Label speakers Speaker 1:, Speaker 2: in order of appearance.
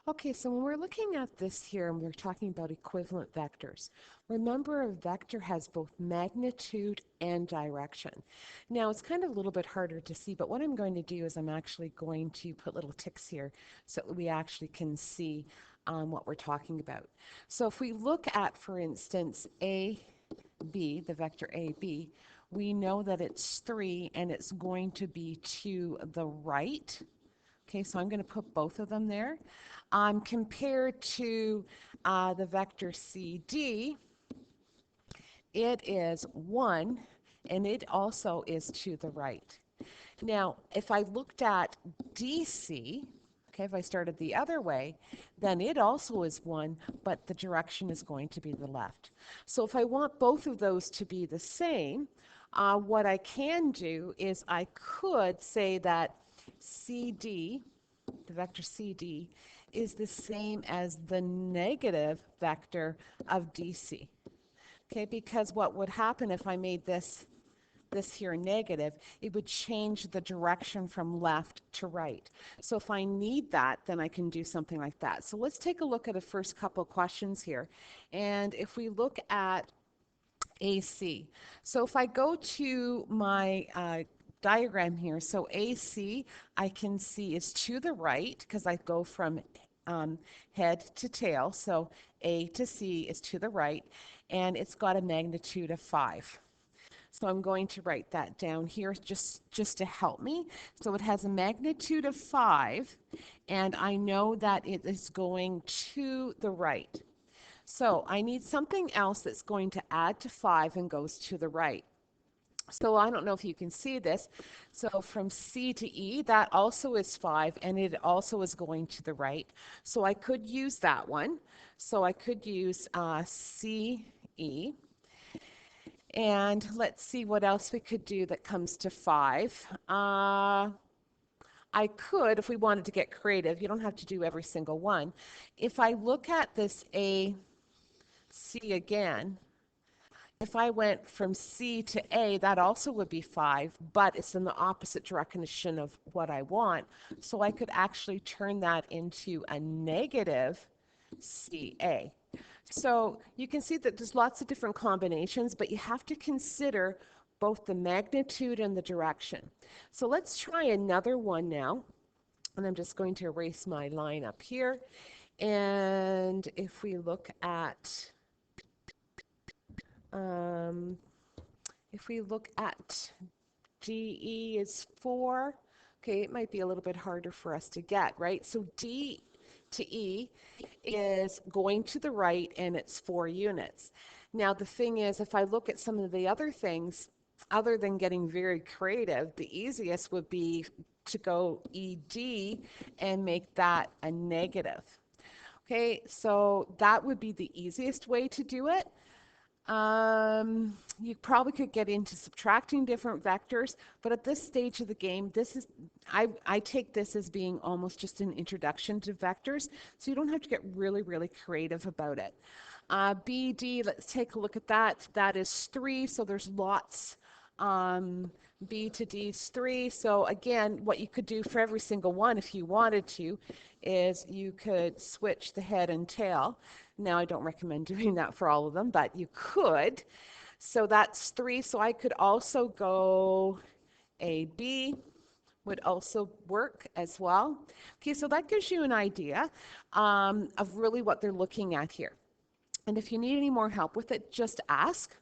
Speaker 1: Okay, so when we're looking at this here and we're talking about equivalent vectors, remember a vector has both magnitude and direction. Now it's kind of a little bit harder to see, but what I'm going to do is I'm actually going to put little ticks here so that we actually can see what we're talking about. So if we look at, for instance, AB, the vector AB, we know that it's 3 and it's going to be to the right. Okay, so I'm going to put both of them there. Compared to the vector CD, it is 1, and it also is to the right. Now, if I looked at DC, okay, if I started the other way, then it also is 1, but the direction is going to be the left. So if I want both of those to be the same, what I can do is I could say that CD, the vector CD, is the same as the negative vector of DC. Okay, because what would happen if I made this here negative, it would change the direction from left to right. So if I need that, then I can do something like that. So let's take a look at the first couple questions here. And if we look at AC, so if I go to my diagram here, so AC I can see is to the right because I go from head to tail, so A to C is to the right, and it's got a magnitude of 5. So I'm going to write that down here just to help me. So it has a magnitude of 5, and I know that it is going to the right. So I need something else that's going to add to 5 and goes to the right. So I don't know if you can see this. So from C to E, that also is 5, and it also is going to the right. So I could use that one. So I could use CE. And let's see what else we could do that comes to 5. I could, if we wanted to get creative, you don't have to do every single one. If I look at this AC again, if I went from C to A, that also would be 5, but it's in the opposite direction of what I want. So I could actually turn that into a negative CA. So you can see that there's lots of different combinations, but you have to consider both the magnitude and the direction. So let's try another one now. And I'm just going to erase my line up here. And if we look at DE is 4, okay, it might be a little bit harder for us to get, right? So D to E is going to the right, and it's 4 units. Now the thing is, if I look at some of the other things, other than getting very creative, the easiest would be to go ED and make that a negative. Okay, so that would be the easiest way to do it. You probably could get into subtracting different vectors, but at this stage of the game, I take this as being almost just an introduction to vectors, so you don't have to get really, really creative about it. BD, let's take a look at that. That is 3, so there's lots. B to D is 3. So again, what you could do for every single one, if you wanted to, is you could switch the head and tail. Now, I don't recommend doing that for all of them, but you could. So that's 3. So I could also go AB would also work as well. Okay, so that gives you an idea of really what they're looking at here. And if you need any more help with it, just ask.